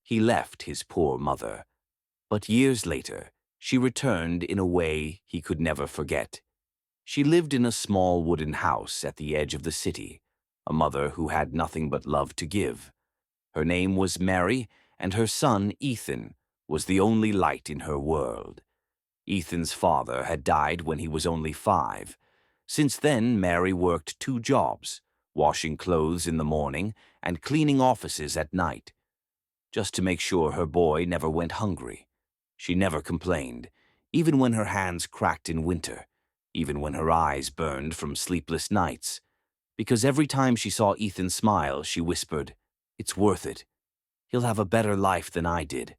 He left his poor mother. But years later, she returned in a way he could never forget. She lived in a small wooden house at the edge of the city, a mother who had nothing but love to give. Her name was Mary, and her son, Ethan, was the only light in her world. Ethan's father had died when he was only 5. Since then, Mary worked 2 jobs, washing clothes in the morning and cleaning offices at night, just to make sure her boy never went hungry. She never complained, even when her hands cracked in winter, even when her eyes burned from sleepless nights, because every time she saw Ethan smile, she whispered, "It's worth it. He'll have a better life than I did."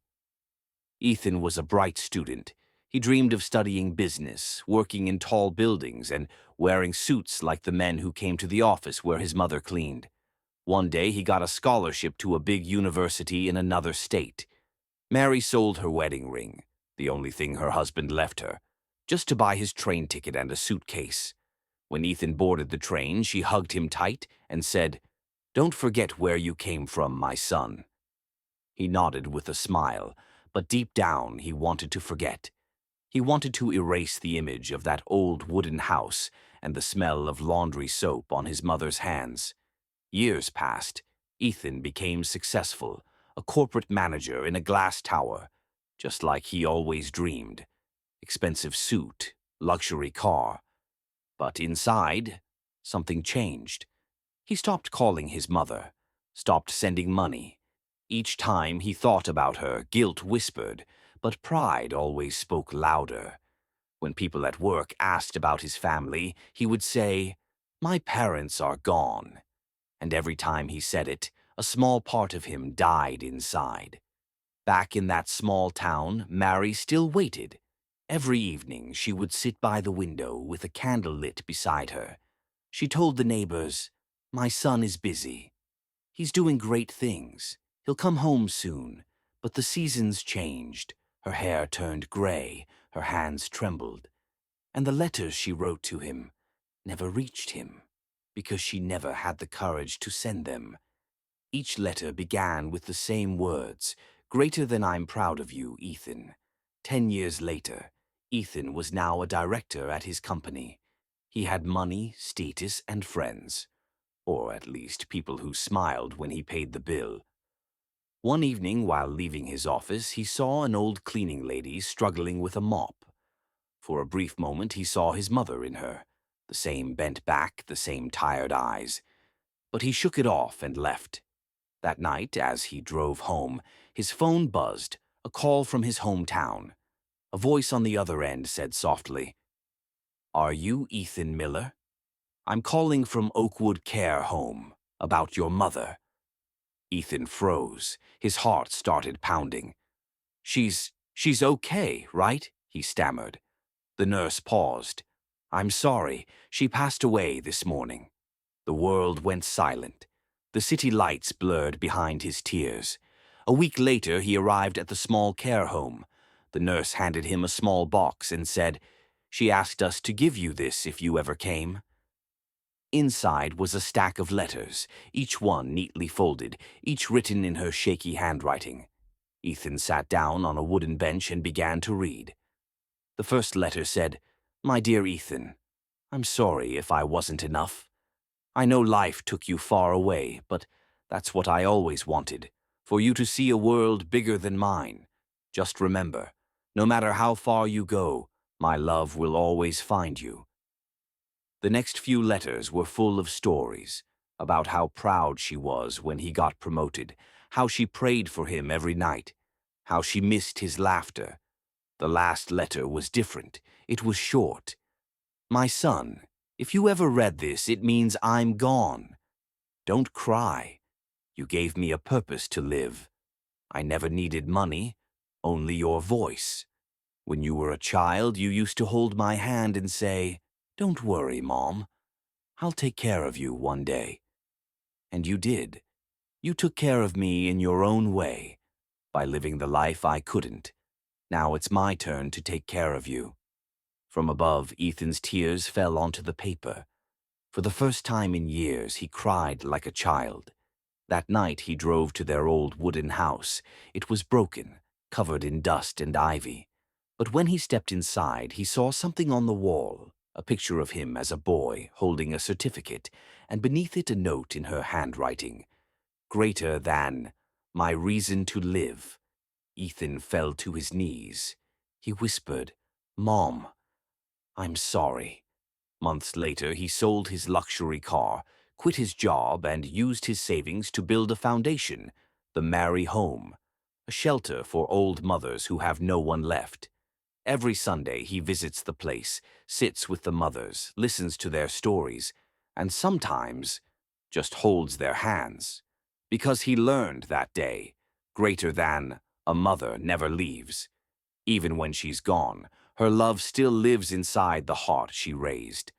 Ethan was a bright student. He dreamed of studying business, working in tall buildings, and wearing suits like the men who came to the office where his mother cleaned. One day he got a scholarship to a big university in another state. Mary sold her wedding ring, the only thing her husband left her, just to buy his train ticket and a suitcase. When Ethan boarded the train, she hugged him tight and said, "Don't forget where you came from, my son." He nodded with a smile, but deep down he wanted to forget. He wanted to erase the image of that old wooden house and the smell of laundry soap on his mother's hands. Years passed. Ethan became successful, a corporate manager in a glass tower, just like he always dreamed. Expensive suit, luxury car. But inside, something changed. He stopped calling his mother, stopped sending money. Each time he thought about her, guilt whispered, but pride always spoke louder. When people at work asked about his family, he would say, "My parents are gone." And every time he said it, a small part of him died inside. Back in that small town, Mary still waited. Every evening she would sit by the window with a candle lit beside her. She told the neighbors, "My son is busy. He's doing great things. He'll come home soon." But the seasons changed. Her hair turned gray, her hands trembled. And the letters she wrote to him never reached him, because she never had the courage to send them. Each letter began with the same words, "Greater than I'm proud of you, Ethan." 10 years later, Ethan was now a director at his company. He had money, status, and friends, or at least people who smiled when he paid the bill. One evening, while leaving his office, he saw an old cleaning lady struggling with a mop. For a brief moment, he saw his mother in her, the same bent back, the same tired eyes. But he shook it off and left. That night, as he drove home, his phone buzzed, a call from his hometown. A voice on the other end said softly, "Are you Ethan Miller? I'm calling from Oakwood Care Home about your mother." Ethan froze. His heart started pounding. She's okay, right?" he stammered. The nurse paused. "I'm sorry. She passed away this morning." The world went silent. The city lights blurred behind his tears. A week later, he arrived at the small care home. The nurse handed him a small box and said, "She asked us to give you this if you ever came." Inside was a stack of letters, each one neatly folded, each written in her shaky handwriting. Ethan sat down on a wooden bench and began to read. The first letter said, "My dear Ethan, I'm sorry if I wasn't enough. I know life took you far away, but that's what I always wanted, for you to see a world bigger than mine. Just remember, no matter how far you go, my love will always find you." The next few letters were full of stories about how proud she was when he got promoted, how she prayed for him every night, how she missed his laughter. The last letter was different. It was short. "My son, if you ever read this, it means I'm gone. Don't cry. You gave me a purpose to live. I never needed money, only your voice. When you were a child, you used to hold my hand and say, 'Don't worry, Mom. I'll take care of you one day.' And you did. You took care of me in your own way, by living the life I couldn't. Now it's my turn to take care of you." From above, Ethan's tears fell onto the paper. For the first time in years, he cried like a child. That night he drove to their old wooden house. It was broken, covered in dust and ivy. But when he stepped inside, he saw something on the wall, a picture of him as a boy holding a certificate, and beneath it a note in her handwriting. Greater than my reason to live. Ethan fell to his knees. He whispered, "Mom, I'm sorry." Months later, he sold his luxury car, quit his job, and used his savings to build a foundation, the Mary Home, a shelter for old mothers who have no one left. Every Sunday, he visits the place, sits with the mothers, listens to their stories, and sometimes just holds their hands. Because he learned that day, greater than a mother never leaves. Even when she's gone, her love still lives inside the heart she raised.